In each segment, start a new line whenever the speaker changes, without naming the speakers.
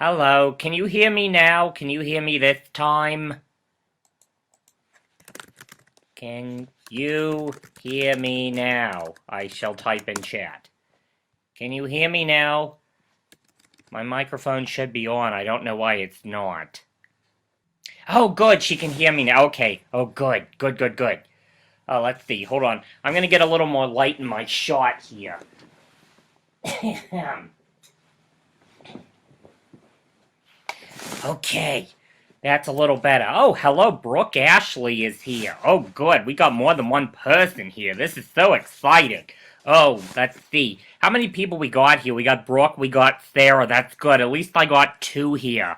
Hello, can you hear me now? Can you hear me this time? Can you hear me now? I shall type in chat. Can you hear me now? My microphone should be on. I don't know why it's not. Oh, good. She can hear me now. Okay. Oh, good. Good, good, good. Oh, let's see. Hold on. I'm gonna get a little more light in my shot here. Okay. That's a little better. Oh, hello, Brooke Ashley is here. Oh, good. We got more than one person here. This is so exciting. Oh, let's see. How many people we got here? We got Brooke, we got Sarah. That's good. At least I got two here.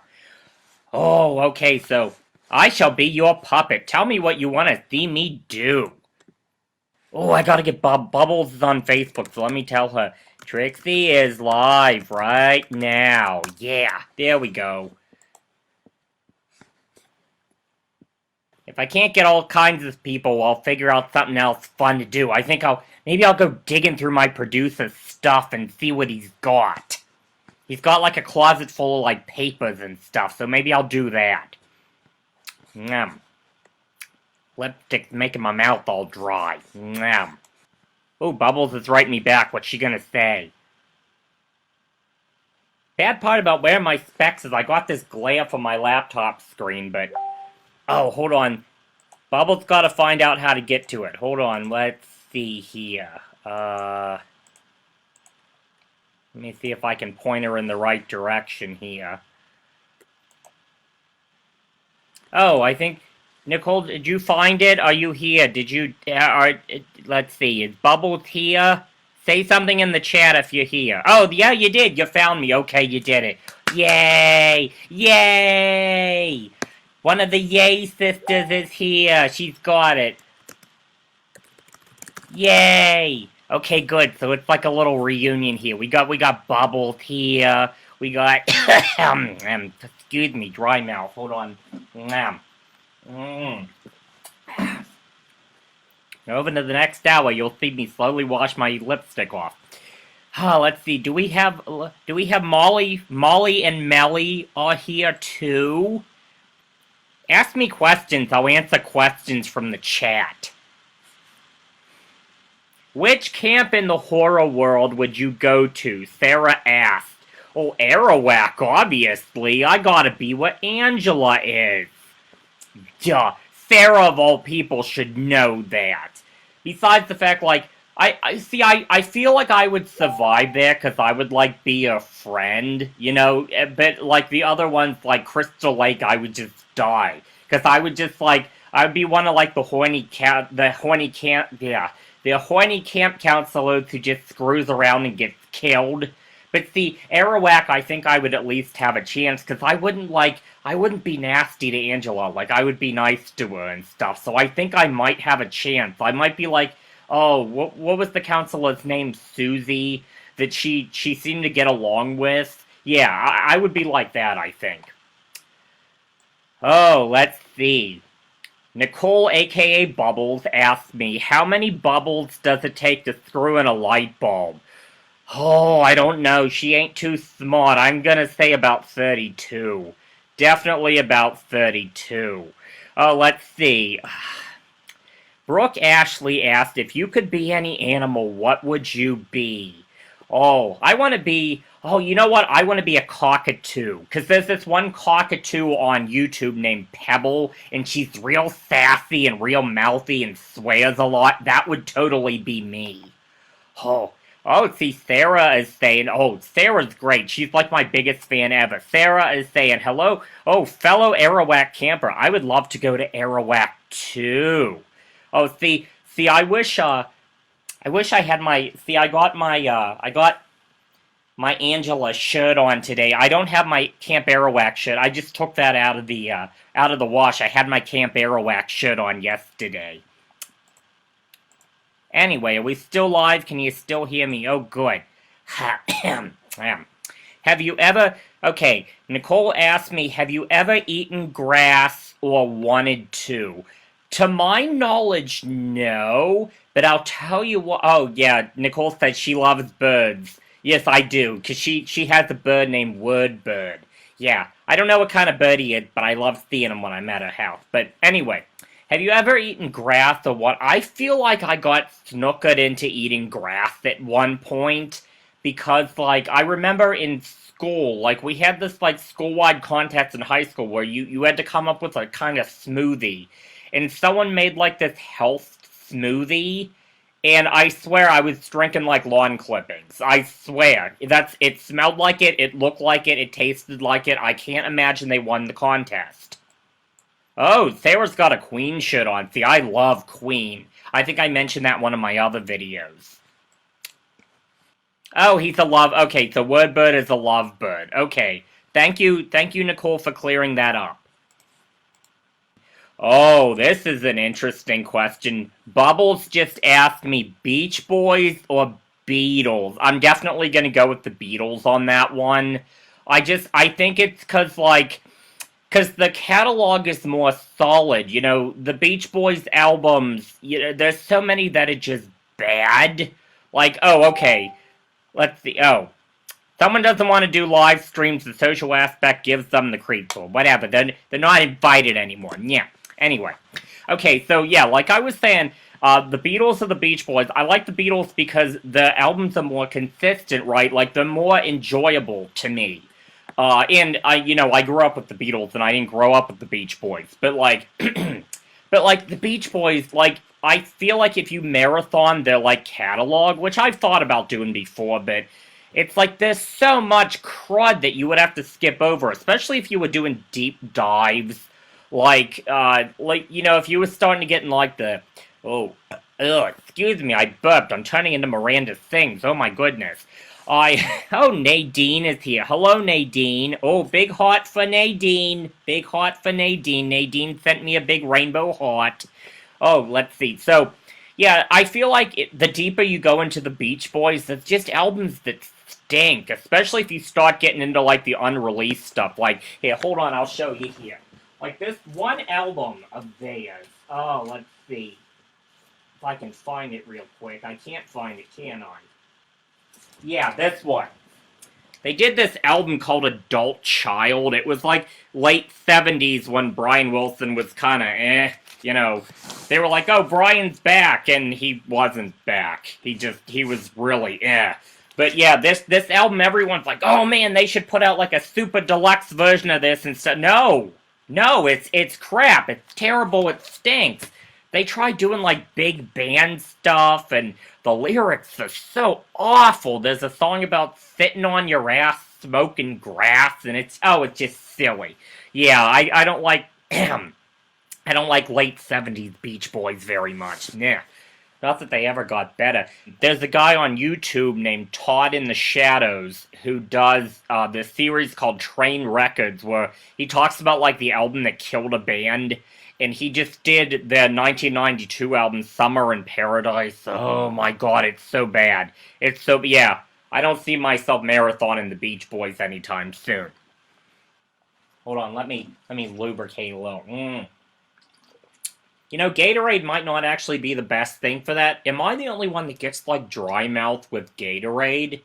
Oh, okay, so I shall be your puppet. Tell me what you want to see me do. Oh, I gotta get Bubbles on Facebook, so let me tell her. Trixie is live right now. Yeah, there we go. If I can't get all kinds of people, I'll figure out something else fun to do. I think maybe I'll go digging through my producer's stuff and see what he's got. He's got like a closet full of like papers and stuff, so maybe I'll do that. Lipstick's making my mouth all dry. Oh, Bubbles is writing me back. What's she gonna say? Bad part about wearing my specs is I got this glare from my laptop screen, but... Oh, hold on. Bubbles gotta find out how to get to it. Hold on, let's see here. Let me see if I can point her in the right direction here. Oh, I think... Nicole, did you find it? Are you here? Did you... let's see, is Bubbles here? Say something in the chat if you're here. Oh, yeah, you did. You found me. Okay, you did it. Yay! Yay! One of the Yay sisters is here. She's got it. Yay! Okay, good. So it's like a little reunion here. We got Bubbles here. We got excuse me, dry mouth. Hold on. Over to the next hour, you'll see me slowly wash my lipstick off. Let's see. Do we have Molly? Molly and Melly are here too. Ask me questions. I'll answer questions from the chat. Which camp in the horror world would you go to? Sarah asked. Oh, Arawak, obviously. I gotta be what Angela is. Duh. Sarah, of all people, should know that. Besides the fact, like, I feel like I would survive there because I would, like, be a friend, you know? But, like, the other ones, like Crystal Lake, I would just die. Because I would just, like, I would be one of, like, the horny camp counselors who just screws around and gets killed. But see, Arawak, I think I would at least have a chance, because I wouldn't be nasty to Angela, like, I would be nice to her and stuff, so I think I might have a chance. I might be like, oh, what was the counselor's name, Susie, that she seemed to get along with? Yeah, I would be like that, I think. Oh, let's see. Nicole, aka Bubbles, asked me, how many bubbles does it take to screw in a light bulb? Oh, I don't know. She ain't too smart. I'm gonna say about 32. Definitely about 32. Oh, let's see. Brooke Ashley asked, if you could be any animal, what would you be? Oh, I want to be... Oh, you know what? I want to be a cockatoo. Because there's this one cockatoo on YouTube named Pebble, and she's real sassy and real mouthy and swears a lot. That would totally be me. Oh, see, Sarah is saying, oh, Sarah's great. She's like my biggest fan ever. Sarah is saying, hello, oh, fellow Arawak camper. I would love to go to Arawak too. Oh, see, I wish I had I got my Angela shirt on today. I don't have my Camp Arawak shirt. I just took that out of the wash. I had my Camp Arawak shirt on yesterday. Anyway, are we still live? Can you still hear me? Oh, good. Have you ever... Okay, Nicole asked me, have you ever eaten grass or wanted to? To my knowledge, no. But I'll tell you what... Oh, yeah, Nicole said she loves birds. Yes, I do, because she has a bird named Wordbird. Yeah, I don't know what kind of bird he is, but I love seeing him when I'm at her house. But anyway, have you ever eaten grass or what? I feel like I got snookered into eating grass at one point because, like, I remember in school, like, we had this, like, school-wide contest in high school where you had to come up with a kind of smoothie. And someone made, like, this health smoothie. And I swear I was drinking like lawn clippings. I swear. It smelled like it looked like it tasted like it. I can't imagine they won the contest. Oh, Sarah's got a Queen shirt on. See, I love Queen. I think I mentioned that in one of my other videos. Oh, he's a love. Okay, so Wordbird is a lovebird. Okay. Thank you, Nicole, for clearing that up. Oh, this is an interesting question. Bubbles just asked me Beach Boys or Beatles. I'm definitely gonna go with the Beatles on that one. I think it's cause the catalog is more solid. You know, the Beach Boys albums, there's so many that are just bad. Like, oh, okay. Let's see. Oh, someone doesn't want to do live streams. The social aspect gives them the creep. Or whatever. They're not invited anymore. Yeah. Anyway, okay, so yeah, like I was saying, the Beatles or the Beach Boys, I like the Beatles because the albums are more consistent, right? Like, they're more enjoyable to me. And I grew up with the Beatles and I didn't grow up with the Beach Boys. But like, the Beach Boys, like, I feel like if you marathon their, like, catalog, which I've thought about doing before, but it's like there's so much crud that you would have to skip over, especially if you were doing deep dives. If you were starting to get in, like, excuse me, I burped. I'm turning into Miranda Sings. Oh, my goodness. Nadine is here. Hello, Nadine. Oh, big heart for Nadine. Big heart for Nadine. Nadine sent me a big rainbow heart. Oh, let's see. So, yeah, I feel like the deeper you go into the Beach Boys, it's just albums that stink, especially if you start getting into, like, the unreleased stuff. Like, here, hold on, I'll show you here. Like, this one album of theirs. Oh, let's see. If I can find it real quick. I can't find it, can I? Yeah, this one. They did this album called Adult Child. It was, like, late 70s when Brian Wilson was kind of They were like, oh, Brian's back, and he wasn't back. He was really But yeah, this album, everyone's like, oh man, they should put out, like, a super deluxe version of this instead. No, it's crap. It's terrible. It stinks. They try doing, like, big band stuff, and the lyrics are so awful. There's a song about sitting on your ass, smoking grass, and it's just silly. Yeah, I don't like, I don't like late 70s Beach Boys very much. Nah. Not that they ever got better. There's a guy on YouTube named Todd in the Shadows who does this series called Train Records, where he talks about, like, the album that killed a band, and he just did the 1992 album Summer in Paradise. Oh my god, it's so bad. I don't see myself marathoning the Beach Boys anytime soon. Hold on, let me lubricate a little. Gatorade might not actually be the best thing for that. Am I the only one that gets, like, dry mouth with Gatorade?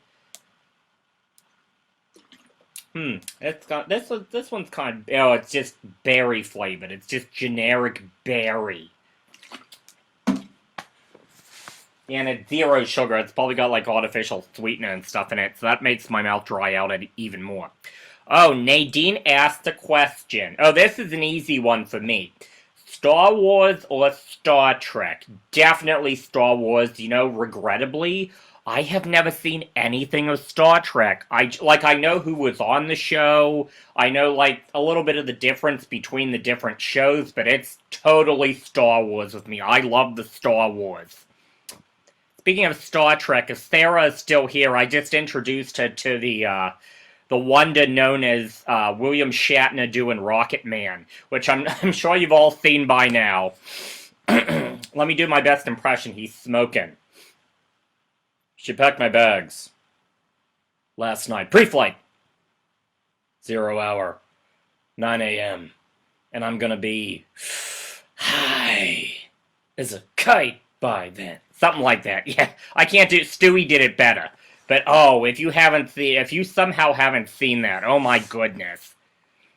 This one's kind of, it's just berry flavored. It's just generic berry. And it's zero sugar. It's probably got, like, artificial sweetener and stuff in it, so that makes my mouth dry out even more. Oh, Nadine asked a question. Oh, this is an easy one for me. Star Wars or Star Trek? Definitely Star Wars. Regrettably, I have never seen anything of Star Trek. I know who was on the show. I know, like, a little bit of the difference between the different shows, but it's totally Star Wars with me. I love the Star Wars. Speaking of Star Trek, if Sarah is still here, I just introduced her to the wonder known as William Shatner doing Rocket Man, which I'm sure you've all seen by now. Let me do my best impression. He's smoking. She packed my bags. Last night. Pre-flight. 0 hour. 9 a.m. And I'm gonna be high as a kite by then. Something like that. Yeah, I can't do... Stewie did it better. But, if you somehow haven't seen that, oh my goodness.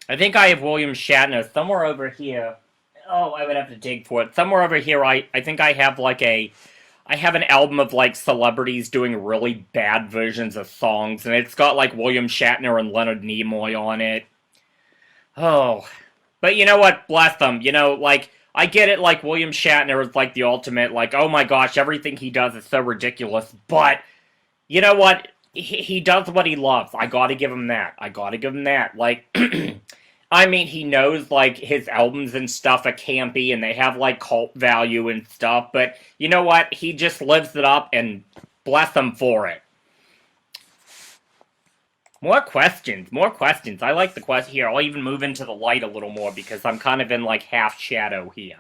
I think I have William Shatner somewhere over here. Oh, I would have to dig for it. Somewhere over here, I think I have like a I have an album of like celebrities doing really bad versions of songs, and it's got like William Shatner and Leonard Nimoy on it. Oh, but you know what? Bless them. Like I get it. Like William Shatner is like the ultimate. Like, oh my gosh, everything he does is so ridiculous. But you know what? He does what he loves. I gotta give him that. I gotta give him that. Like, I mean, he knows like his albums and stuff are campy and they have like cult value and stuff. But you know what? He just lives it up, and bless him for it. More questions, more questions. I like the question here. I'll even move into the light a little more because I'm kind of in like half shadow here.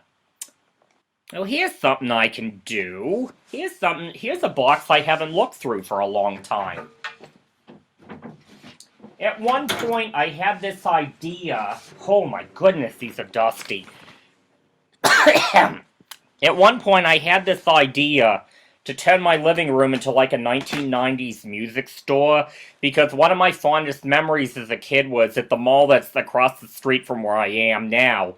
Oh, here's something I can do. Here's a box I haven't looked through for a long time. At one point, I had this idea. Oh my goodness, these are dusty. At one point, I had this idea to turn my living room into like a 1990s music store, because one of my fondest memories as a kid was at the mall that's across the street from where I am now.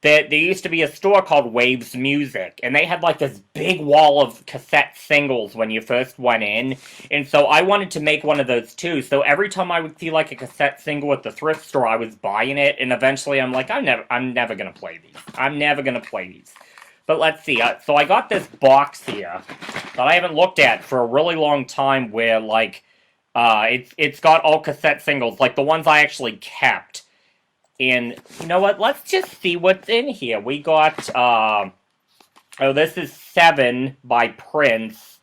That there used to be a store called Waves Music, and they had like this big wall of cassette singles when you first went in, and so I wanted to make one of those too. So every time I would see like a cassette single at the thrift store, I was buying it, and eventually I'm like, I'm never gonna play these. I'm never gonna play these. But let's see. So I got this box here that I haven't looked at for a really long time, where like, it's got all cassette singles, like the ones I actually kept. And you know what? Let's just see what's in here. We got, oh, this is Seven by Prince.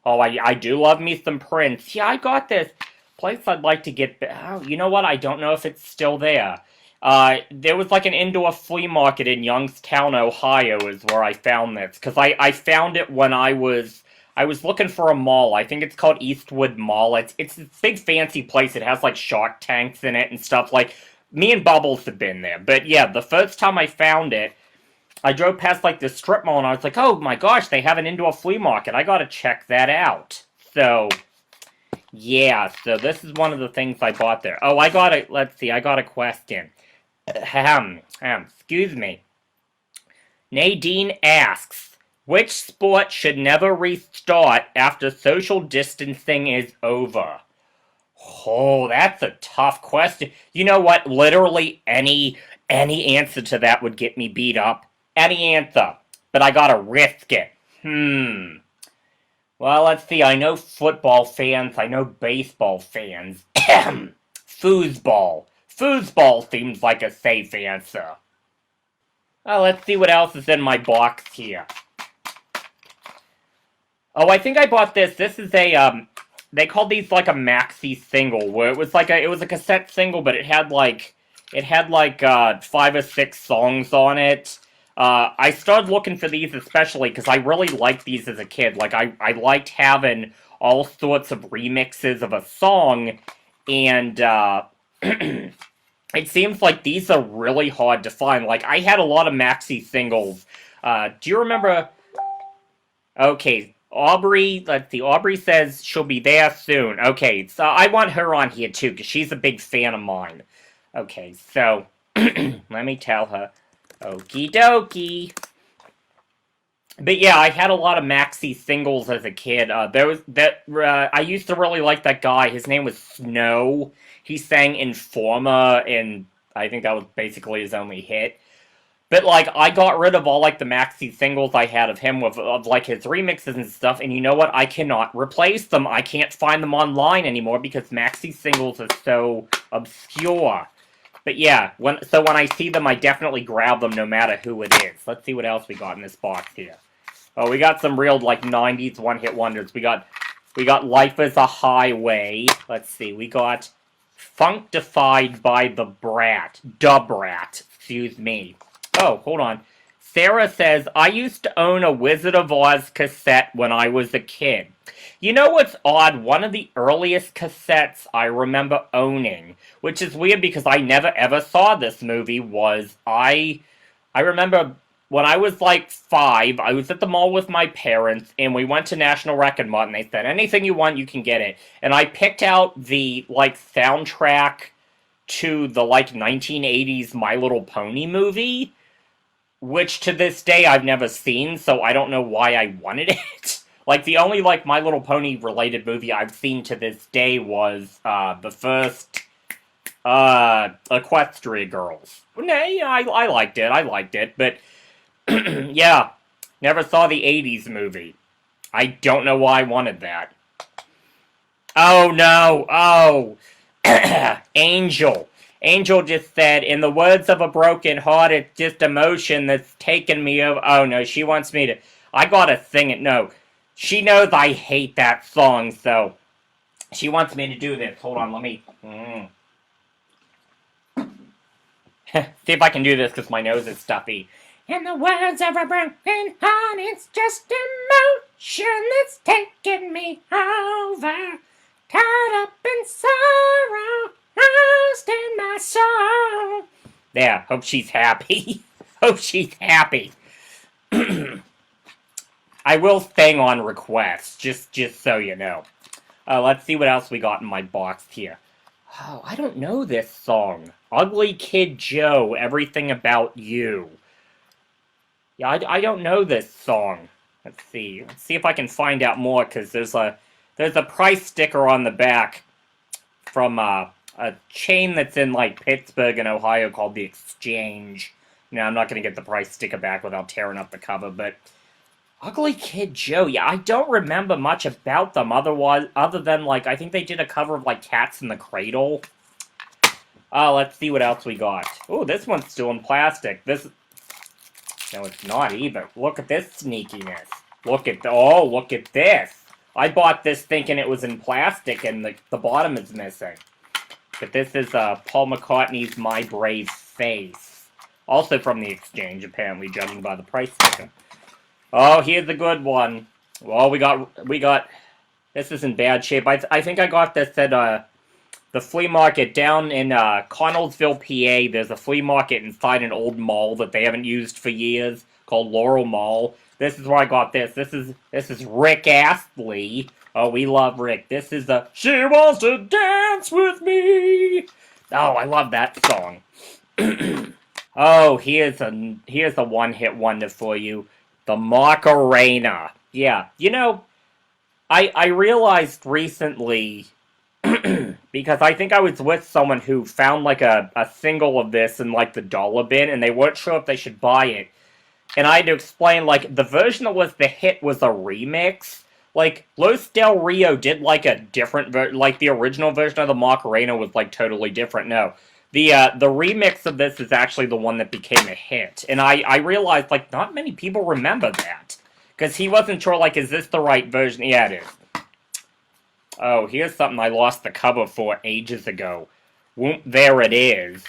Oh, I do love me some Prince. Yeah, I got this place I'd like to get. Oh, you know what? I don't know if it's still there. There was like an indoor flea market in Youngstown, Ohio, is where I found this. Because I found it when I was looking for a mall. I think it's called Eastwood Mall. It's a big fancy place. It has like shark tanks in it and stuff. Like, me and Bubbles have been there. But yeah, the first time I found it, I drove past like this strip mall and I was like, oh my gosh, they have an indoor flea market. I gotta check that out. So, yeah, so this is one of the things I bought there. Oh, let's see, I got a question. Excuse me. Nadine asks, which sport should never restart after social distancing is over? Oh, that's a tough question. You know what? Literally any answer to that would get me beat up. Any answer. But I gotta risk it. Well, let's see. I know football fans. I know baseball fans. Foosball. Foosball seems like a safe answer. Well, let's see what else is in my box here. Oh, I think I bought this. This is a, they called these like a maxi single, where it was a cassette single, but it had like 5 or 6 songs on it. I started looking for these especially because I really liked these as a kid. Like, I liked having all sorts of remixes of a song, and, it seems like these are really hard to find. Like, I had a lot of maxi singles. Do you remember? Okay, Aubrey, let's see, Aubrey says she'll be there soon. Okay, so I want her on here too, because she's a big fan of mine. Okay, so, let me tell her. Okie dokie. But yeah, I had a lot of maxi singles as a kid. I used to really like that guy. His name was Snow. He sang Informa, and I think that was basically his only hit. But, like, I got rid of all, like, the maxi singles I had of him, of like, his remixes and stuff, and you know what? I cannot replace them. I can't find them online anymore because maxi singles are so obscure. But yeah, when I see them, I definitely grab them no matter who it is. Let's see what else we got in this box here. Oh, we got some real, like, 90s one-hit wonders. We got Life is a Highway. Let's see, we got Functified by the Brat. Da Brat, excuse me. Oh, hold on. Sarah says, I used to own a Wizard of Oz cassette when I was a kid. You know what's odd? One of the earliest cassettes I remember owning, which is weird because I never ever saw this movie, was I remember when I was like 5, I was at the mall with my parents, and we went to National Record Mart, and they said, anything you want, you can get it. And I picked out the, like, soundtrack to the, like, 1980s My Little Pony movie, which to this day I've never seen, so I don't know why I wanted it. Like, the only, like, My Little Pony related movie I've seen to this day was, the first, Equestria Girls. Nah, yeah, I liked it, but, yeah, never saw the 80s movie. I don't know why I wanted that. Oh, no, oh, Angel. Angel just said, in the words of a broken heart, it's just emotion that's taken me over. Oh, no, she wants me to, I gotta sing it, no. She knows I hate that song, so she wants me to do this. Hold on, let me... See if I can do this, because my nose is stuffy. In the words of a broken heart, it's just emotion that's taken me over. Tied up in sorrow, lost in my soul. There, hope she's happy. Hope she's happy. I will sing on request, just so you know. Let's see what else we got in my box here. Oh, I don't know this song. Ugly Kid Joe, Everything About You. Yeah, I don't know this song. Let's see. Let's see if I can find out more, because there's a price sticker on the back from a chain that's in, like, Pittsburgh and Ohio called the Exchange. Now, I'm not going to get the price sticker back without tearing up the cover, but... Ugly Kid Joe, yeah, I don't remember much about them other than, like, I think they did a cover of, like, Cats in the Cradle. Let's see what else we got. Oh, this one's still in plastic. This... No, it's not either. Look at this sneakiness. Look at this. I bought this thinking it was in plastic and the bottom is missing. But this is Paul McCartney's My Brave Face. Also from the Exchange, apparently, judging by the price sticker. Oh, here's a good one. Well, we got, this is in bad shape. I think I got this at, the flea market down in, Connellsville, PA. There's a flea market inside an old mall that they haven't used for years, called Laurel Mall. This is where I got this. This is Rick Astley. Oh, we love Rick. This is the, She Wants to Dance With Me. Oh, I love that song. Oh, here's a one-hit wonder for you. The Macarena. Yeah, you know, I realized recently, because I think I was with someone who found, like, a single of this in, like, the dollar bin, and they weren't sure if they should buy it. And I had to explain, like, the version that was the hit was a remix. Like, Los Del Rio did, like, a different version, like, the original version of the Macarena was, like, totally different. No. The remix of this is actually the one that became a hit. And I realized, like, not many people remember that. Because he wasn't sure, like, is this the right version? Yeah, it is. Oh, here's something I lost the cover for ages ago. Whoop, there it is.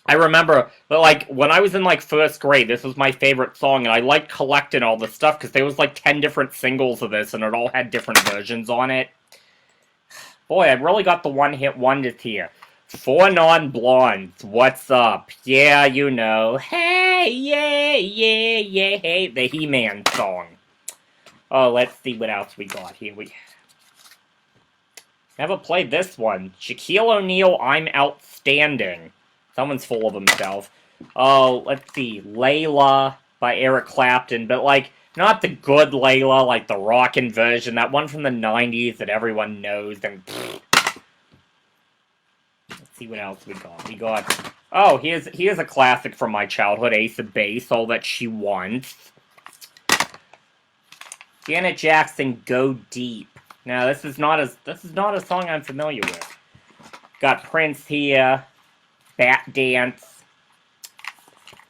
I remember, like, when I was in, like, first grade, this was my favorite song, and I liked collecting all the stuff, because there was, like, 10 different singles of this, and it all had different versions on it. Boy, I really got the one-hit wonders here. Four Non-Blondes, what's up? Yeah, you know. Hey, yeah, yeah, yeah, hey. The He-Man song. Oh, let's see what else we got here. We never played this one. Shaquille O'Neal, I'm Outstanding. Someone's full of himself. Oh, let's see. Layla by Eric Clapton, but, like, not the good Layla, like the rockin' version. That one from the 90s that everyone knows, and... Let's see what else we got. We got... Oh, here's a classic from my childhood, Ace of Base, All That She Wants. Janet Jackson, Go Deep. Now, this is not a song I'm familiar with. Got Prince here, Bat Dance.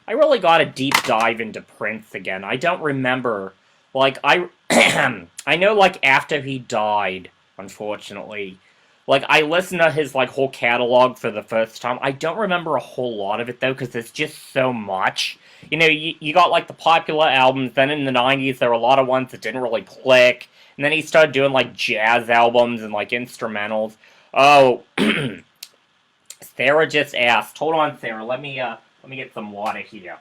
I really got a deep dive into Prince again. I don't remember, like, I know, like, after he died, unfortunately, like, I listened to his, like, whole catalog for the first time. I don't remember a whole lot of it, though, because it's just so much. You know, you got, like, the popular albums, then in the 90s, there were a lot of ones that didn't really click, and then he started doing, like, jazz albums and, like, instrumentals. Oh, Sarah just asked. Hold on, Sarah, let me get some water here.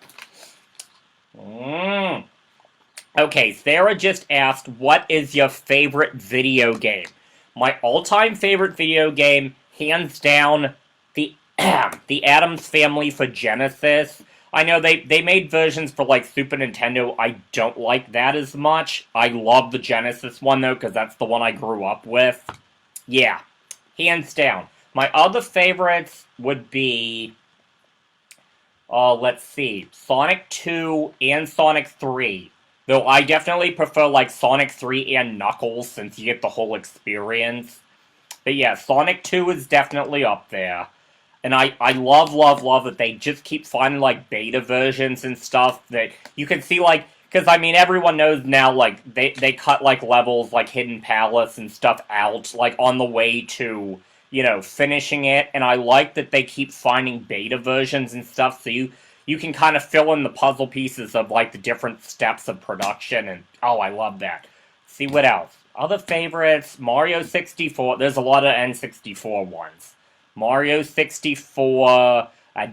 Okay, Sarah just asked, what is your favorite video game? My all-time favorite video game, hands down, The Addams Family for Genesis. I know they made versions for like Super Nintendo. I don't like that as much. I love the Genesis one though, because that's the one I grew up with. Yeah, hands down. My other favorites would be, let's see, Sonic 2 and Sonic 3. Though I definitely prefer like Sonic 3 and Knuckles since you get the whole experience. But yeah, Sonic 2 is definitely up there. And I love, love, love that they just keep finding, like, beta versions and stuff that you can see, like, because, I mean, everyone knows now, like, they cut, like, levels, like, Hidden Palace and stuff out, like, on the way to, you know, finishing it. And I like that they keep finding beta versions and stuff so you can kind of fill in the puzzle pieces of, like, the different steps of production. And, oh, I love that. See what else? Other favorites, Mario 64. There's a lot of N64 ones. Mario 64,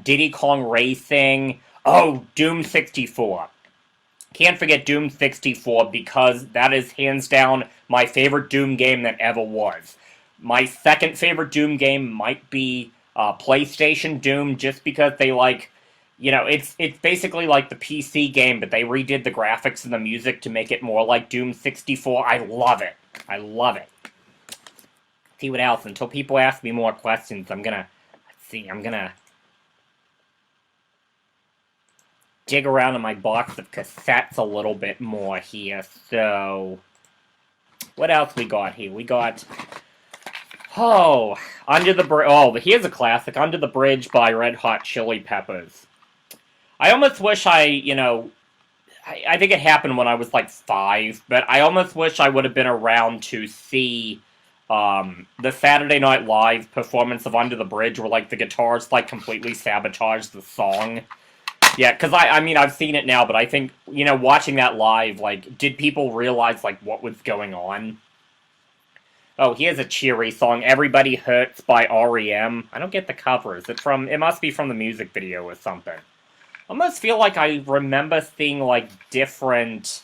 Diddy Kong Racing. Oh, Doom 64. Can't forget Doom 64 because that is hands down my favorite Doom game that ever was. My second favorite Doom game might be PlayStation Doom, just because they like, you know, it's basically like the PC game, but they redid the graphics and the music to make it more like Doom 64. I love it. I love it. See what else. Until people ask me more questions, I'm gonna dig around in my box of cassettes a little bit more here. So, what else we got here? We got, Under the Bridge. Oh, here's a classic, Under the Bridge by Red Hot Chili Peppers. I almost wish I think it happened when I was like 5, but I almost wish I would have been around to see the Saturday Night Live performance of Under the Bridge, where like the guitars like completely sabotage the song. Yeah, because I mean I've seen it now, but I think, you know, watching that live, like, did people realize like what was going on? Oh, here's a cheery song, Everybody Hurts by REM. I don't get the cover. Is it from? It must be from the music video or something. I almost feel like I remember seeing like different.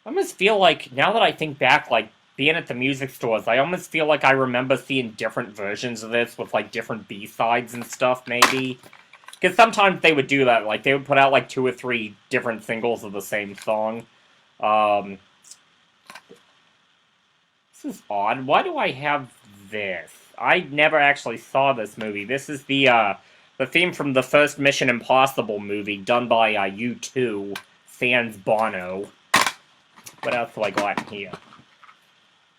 I almost feel like, now that I think back, like, being at the music stores, I almost feel like I remember seeing different versions of this with, like, different B-sides and stuff, maybe. Because sometimes they would do that, like, they would put out, like, 2 or 3 different singles of the same song. This is odd. Why do I have this? I never actually saw this movie. This is the theme from the first Mission Impossible movie, done by U2, sans Bono. What else do I got in here?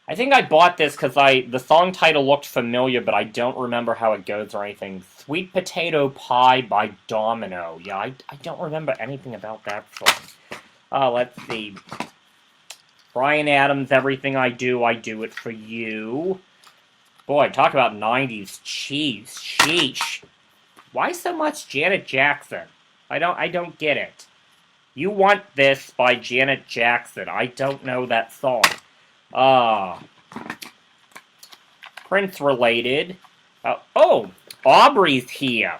I think I bought this because the song title looked familiar, but I don't remember how it goes or anything. Sweet Potato Pie by Domino. Yeah, I don't remember anything about that song. Let's see. Bryan Adams, Everything I Do It For You. Boy, talk about 90s cheese. Sheesh. Why so much Janet Jackson? I don't get it. You Want This by Janet Jackson. I don't know that song. Prince related. Aubrey's here.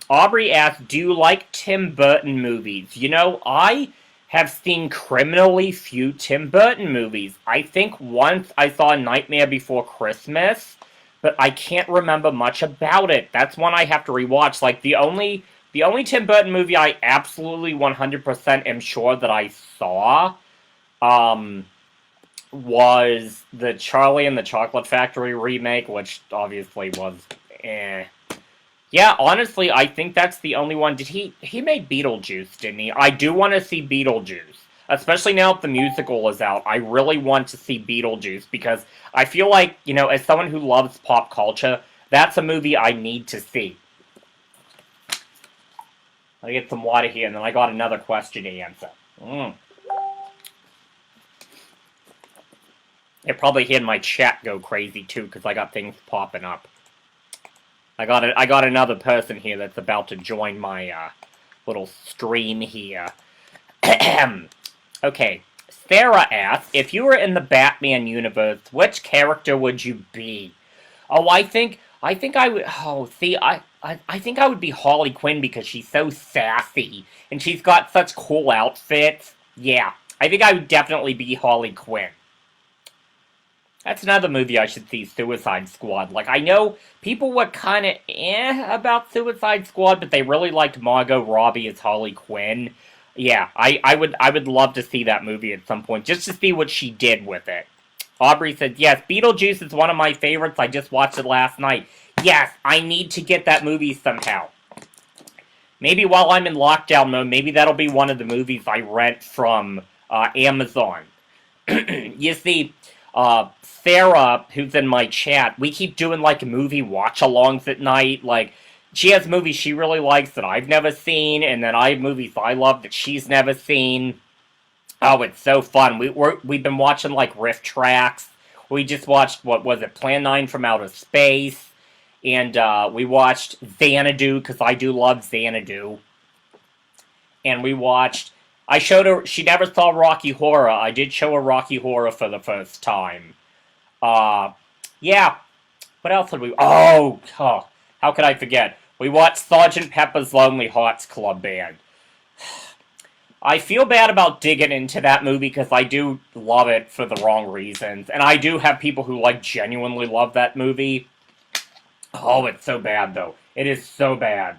Aubrey asked, do you like Tim Burton movies? You know, I have seen criminally few Tim Burton movies. I think once I saw Nightmare Before Christmas, but I can't remember much about it. That's one I have to rewatch. Like, the only Tim Burton movie I absolutely 100% am sure that I saw, was the Charlie and the Chocolate Factory remake, which obviously was eh. Yeah, honestly, I think that's the only one. Did he made Beetlejuice, didn't he? I do want to see Beetlejuice. Especially now that the musical is out. I really want to see Beetlejuice because I feel like, you know, as someone who loves pop culture, that's a movie I need to see. Let me get some water here, and then I got another question to answer. It probably had my chat go crazy, too, because I got things popping up. I got another person here that's about to join my little stream here. Okay, Sarah asks, if you were in the Batman universe, which character would you be? Oh, I think I would. Oh, see, I think I would be Harley Quinn because she's so sassy and she's got such cool outfits. Yeah, I think I would definitely be Harley Quinn. That's another movie I should see, Suicide Squad. Like, I know people were kind of about Suicide Squad, but they really liked Margot Robbie as Harley Quinn. Yeah, I would love to see that movie at some point, just to see what she did with it. Aubrey said, yes, Beetlejuice is one of my favorites. I just watched it last night. Yes, I need to get that movie somehow. Maybe while I'm in lockdown mode, maybe that'll be one of the movies I rent from Amazon. You see, Sarah, who's in my chat, we keep doing like movie watch-alongs at night. Like, she has movies she really likes that I've never seen, and then I have movies I love that she's never seen. Oh, it's so fun. We've been watching like riff tracks. We just watched, what was it, Plan 9 from Outer Space. And we watched Xanadu, because I do love Xanadu. And we watched... I showed her... She never saw Rocky Horror. I did show her Rocky Horror for the first time. Yeah. What else did we... Oh, how could I forget? We watched Sgt. Pepper's Lonely Hearts Club Band. I feel bad about digging into that movie because I do love it for the wrong reasons. And I do have people who, like, genuinely love that movie. Oh, it's so bad, though. It is so bad.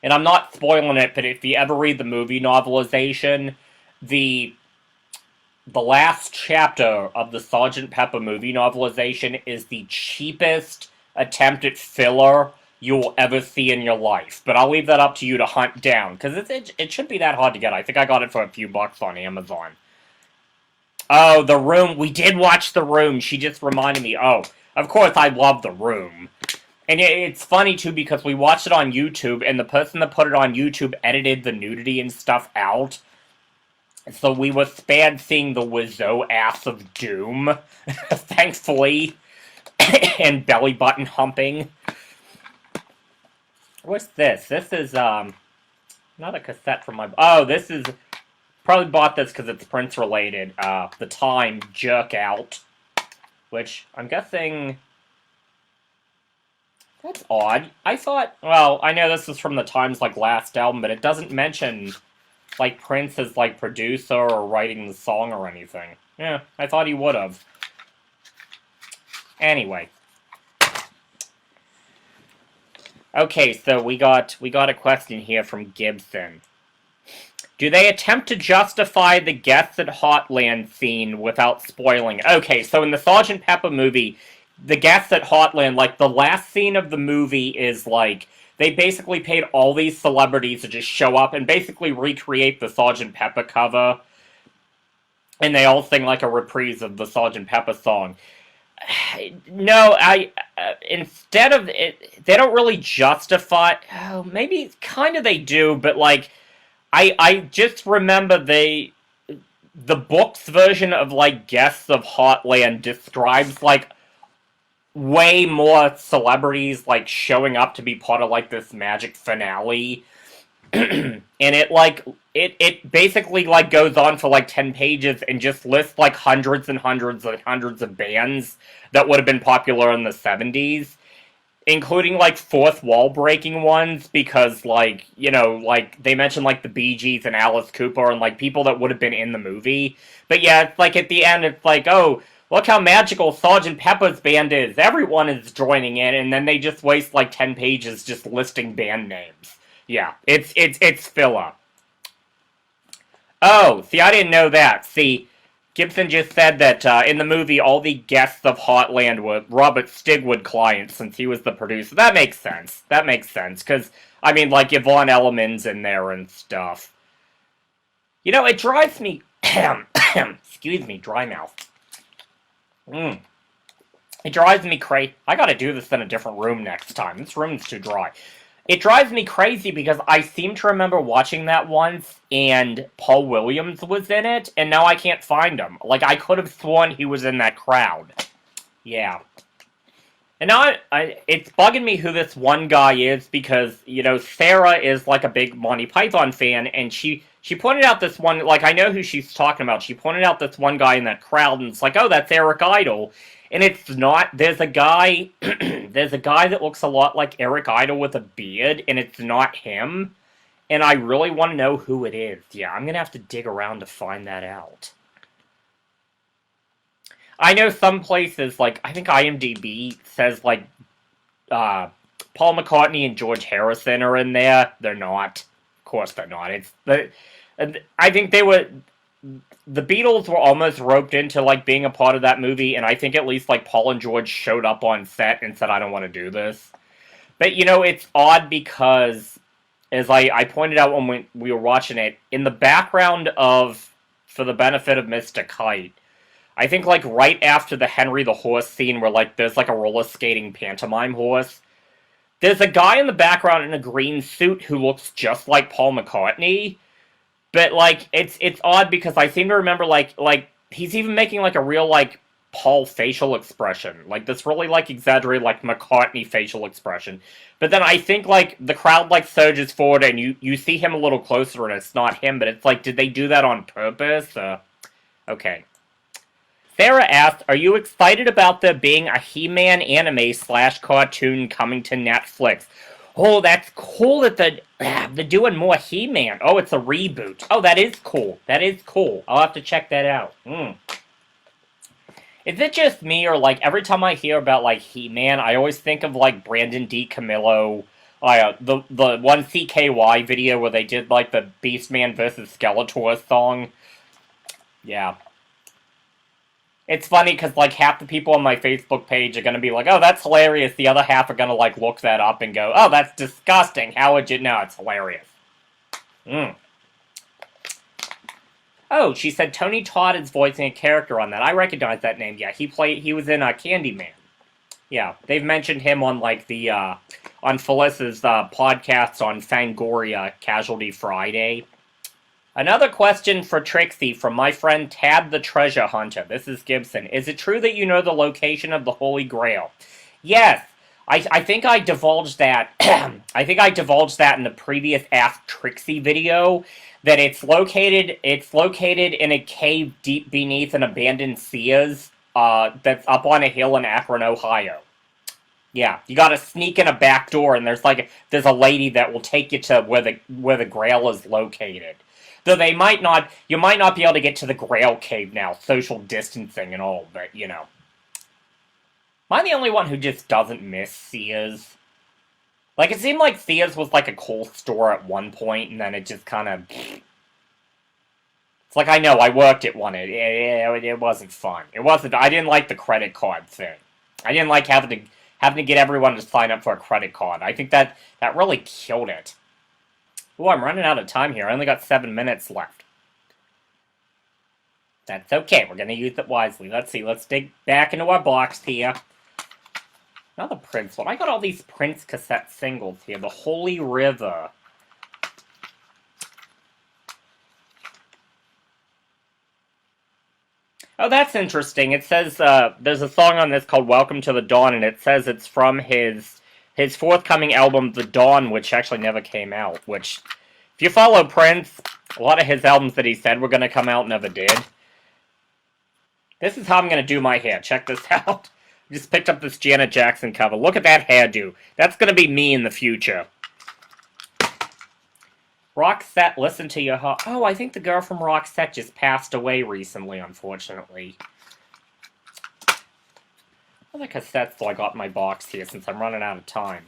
And I'm not spoiling it, but if you ever read the movie novelization, the last chapter of the Sgt. Pepper movie novelization is the cheapest attempt at filler you will ever see in your life. But I'll leave that up to you to hunt down, because it shouldn't be that hard to get. I think I got it for a few bucks on Amazon. Oh, The Room. We did watch The Room. She just reminded me. Oh, of course I love The Room. And it's funny, too, because we watched it on YouTube, and the person that put it on YouTube edited the nudity and stuff out. So we were spared seeing the Wizzo ass of doom, thankfully, and belly button humping. What's this? This is, not a cassette from my... Oh, this is... Probably bought this because it's Prince-related. The Time, Jerk Out. Which, I'm guessing... That's odd. I thought... Well, I know this is from the Time's, like, last album, but it doesn't mention, like, Prince as, like, producer or writing the song or anything. Yeah, I thought he would have. Anyway. Okay, so we got a question here from Gibson. Do they attempt to justify the Guests at Hotland scene without spoiling? Okay, so in the Sgt. Pepper movie, the Guests at Hotland, like, the last scene of the movie is, like, they basically paid all these celebrities to just show up and basically recreate the Sgt. Pepper cover. And they all sing, like, a reprise of the Sgt. Pepper song. No, instead of it, they don't really justify... Oh, maybe kind of they do, but, like... I just remember the book's version of, like, Guests of Hotland describes, like, way more celebrities, like, showing up to be part of, like, this magic finale. And it, like, it basically, like, goes on for, like, 10 pages and just lists, like, hundreds and hundreds and hundreds of bands that would have been popular in the 70s. Including, like, fourth wall-breaking ones, because, like, you know, like, they mentioned, like, the Bee Gees and Alice Cooper and, like, people that would have been in the movie. But yeah, it's like, at the end, it's like, oh, look how magical Sgt. Pepper's band is. Everyone is joining in, and then they just waste, like, 10 pages just listing band names. Yeah, it's filler. Oh, see, I didn't know that. See... Gibson just said that in the movie, all the Guests of Hotland were Robert Stigwood clients since he was the producer. That makes sense. That makes sense. Because, I mean, like, Yvonne Elliman's in there and stuff. You know, it drives me... Excuse me, dry mouth. It drives me crazy. I gotta do this in a different room next time. This room's too dry. It drives me crazy because I seem to remember watching that once, and Paul Williams was in it, and now I can't find him. Like, I could have sworn he was in that crowd. Yeah. And now it's bugging me who this one guy is, because, you know, Sarah is, like, a big Monty Python fan, and she pointed out this one, like, I know who she's talking about. She pointed out this one guy in that crowd, and it's like, oh, that's Eric Idle. And it's not, there's a guy that looks a lot like Eric Idle with a beard, and it's not him. And I really want to know who it is. Yeah, I'm going to have to dig around to find that out. I know some places, like, I think IMDb says, like, Paul McCartney and George Harrison are in there. They're not. Of course they're not. I think the Beatles were almost roped into, like, being a part of that movie, and I think at least, like, Paul and George showed up on set and said, I don't want to do this. But, you know, it's odd because, as I pointed out when we were watching it, in the background of, for the benefit of Mr. Kite, I think, like, right after the Henry the Horse scene where, like, there's, like, a roller skating pantomime horse, there's a guy in the background in a green suit who looks just like Paul McCartney, but, like, it's odd because I seem to remember, like, he's even making, like, a real, like, Paul facial expression. Like, this really, like, exaggerated, like, McCartney facial expression. But then I think, like, the crowd, like, surges forward and you see him a little closer and it's not him, but it's like, did they do that on purpose? Okay. Sarah asked, are you excited about there being a He-Man anime/cartoon coming to Netflix? Oh, that's cool that they're doing more He-Man. Oh, it's a reboot. Oh, that is cool. That is cool. I'll have to check that out. Is it just me, or, like, every time I hear about, like, He-Man, I always think of, like, Brandon D. Camillo, the one CKY video where they did, like, the Beastman vs. Skeletor song. Yeah. It's funny because, like, half the people on my Facebook page are going to be like, oh, that's hilarious. The other half are going to, like, look that up and go, oh, that's disgusting. How would you know? It's hilarious. Oh, she said Tony Todd is voicing a character on that. I recognize that name. Yeah, he was in Candyman. Yeah, they've mentioned him on, like, the, on Felissa's podcasts on Fangoria Casualty Friday. Another question for Trixie from my friend Tab the Treasure Hunter. This is Gibson. Is it true that you know the location of the Holy Grail? Yes. I think I divulged that. I think I divulged that in the previous Ask Trixie video. That it's located in a cave deep beneath an abandoned Sears. That's up on a hill in Akron, Ohio. Yeah, you gotta sneak in a back door, and there's a lady that will take you to where the Grail is located. Though you might not be able to get to the Grail Cave now, social distancing and all, but, you know. Am I the only one who just doesn't miss Sears? Like, it seemed like Sears was like a cool store at one point, and then it just kind of... It's like, I know, I worked at one, it wasn't fun. I didn't like the credit card thing. I didn't like having to get everyone to sign up for a credit card. I think that really killed it. Ooh, I'm running out of time here. I only got 7 minutes left. That's okay. We're going to use it wisely. Let's see. Let's dig back into our box here. Another Prince one. I got all these Prince cassette singles here. The Holy River. Oh, that's interesting. It says, there's a song on this called Welcome to the Dawn, and it says it's from his forthcoming album, The Dawn, which actually never came out, which, if you follow Prince, a lot of his albums that he said were going to come out never did. This is how I'm going to do my hair. Check this out. I just picked up this Janet Jackson cover. Look at that hairdo. That's going to be me in the future. Roxette, listen to your heart. Oh, I think the girl from Roxette just passed away recently, unfortunately. What other cassettes do I got in my box here since I'm running out of time?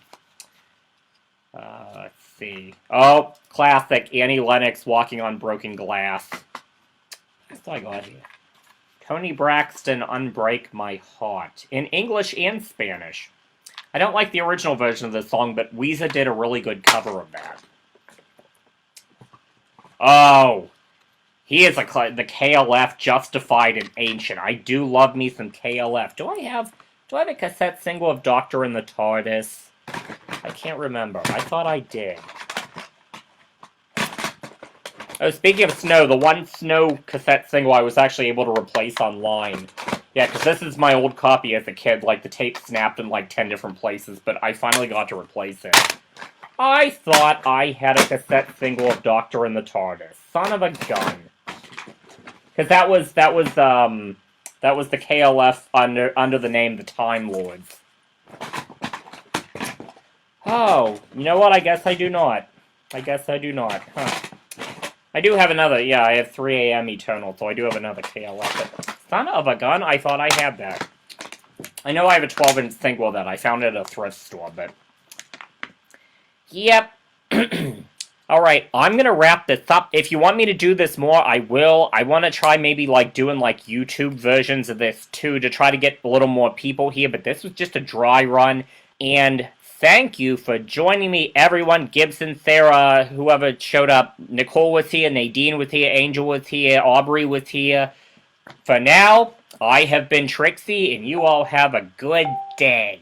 Let's see. Oh, classic. Annie Lennox, Walking on Broken Glass. What do I got here? Tony Braxton, Unbreak My Heart. In English and Spanish. I don't like the original version of this song, but Weezer did a really good cover of that. Oh! He is the KLF, Justified and Ancient. I do love me some KLF. Do I have a cassette single of Doctor in the TARDIS? I can't remember. I thought I did. Oh, speaking of Snow, the one Snow cassette single I was actually able to replace online. Yeah, because this is my old copy as a kid. Like, the tape snapped in like 10 different places, but I finally got to replace it. I thought I had a cassette single of Doctor in the TARDIS. Son of a gun. Because that was the KLF under the name The Time Lords. Oh, you know what? I guess I do not. Huh. I do have another, yeah, I have 3 AM Eternal, so I do have another KLF. Son of a gun, I thought I had that. I know I have a 12-inch thinkwell that I found at a thrift store, but... Yep. Alright, I'm gonna wrap this up. If you want me to do this more, I will. I want to try maybe, like, doing, like, YouTube versions of this, too, to try to get a little more people here, but this was just a dry run, and thank you for joining me, everyone. Gibson, Sarah, whoever showed up. Nicole was here, Nadine was here, Angel was here, Aubrey was here. For now, I have been Trixie, and you all have a good day.